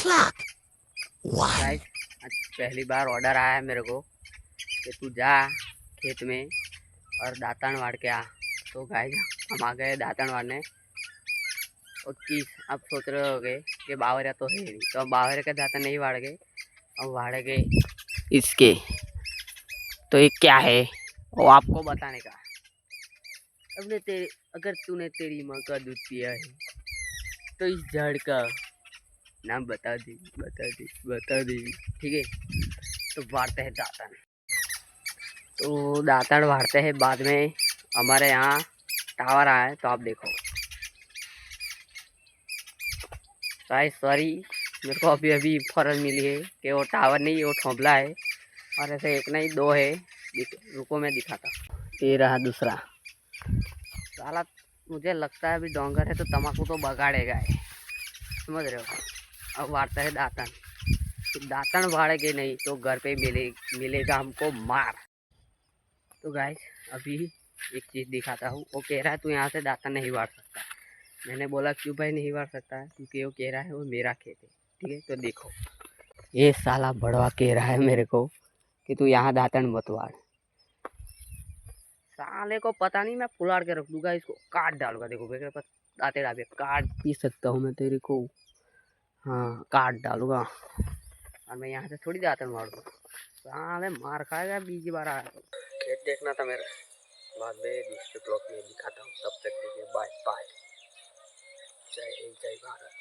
Guys, आज पहली बार order आया है मेरे को कि तू जा खेत में और दातन वाड़ के आ। तो गाइस, हम आ गए दातन वाड़ने। और किस अब सोच रहे होगे कि बावरिया तो है नहीं, तो अब बावरिया के दातन नहीं वाड़ गए, अब वाड़े गए इसके। तो ये क्या है वो आपको बताने का। अब तेरे अगर तूने तेरी माँ का दूध पिया है तो इस झाड़ का नाम बता दे, बता दे, बता दे। ठीक है, तो वाड़ते हैं दातन। तो दातन वाड़ते हैं, बाद में हमारे यहाँ टावर आया है, तो आप देखो। गाइस सॉरी, मेरे को अभी अभी फौरन मिली है कि वो टावर नहीं, वो ठोंबला है। और ऐसे एक नहीं दो है। रुको मैं दिखाता हूँ। ये रहा दूसरा। साला मुझे लगता है अभी डोंगर है तो तम्बाकू तो बगाड़ेगा है, समझ रहे हो। अब वाड़ता है दातन। तो दातन वाड़ेंगे नहीं तो घर पे मिलेगा हमको मार। तो गाइस, अभी एक चीज़ दिखाता हूँ। वो कह रहा है तू यहाँ से दातन नहीं वाड़ सकता। मैंने बोला क्यों भाई नहीं वाड़ सकता है, क्योंकि वो कह रहा है वो मेरा खेत है। ठीक है, तो देखो, ये साला बड़वा कह रहा है मेरे को कि तू यहाँ दातन मत वाड़। साले को पता नहीं, मैं फुलाड़ के रख दूंगा इसको, काट डालूंगा। देखो मेरे पास दाते डाबे काट पी सकता हूँ मैं तेरे को। हाँ, काट डालूंगा। और मैं यहाँ से थोड़ी दातन मारूंगा। साले मार खाएगा बीजी बार आया तो। खेत देखना था मेरा, बाद में दूसरे ब्लॉक में दिखाता हूँ। तब तक के लिए बाय बाय। जय हिंद, जय भारत।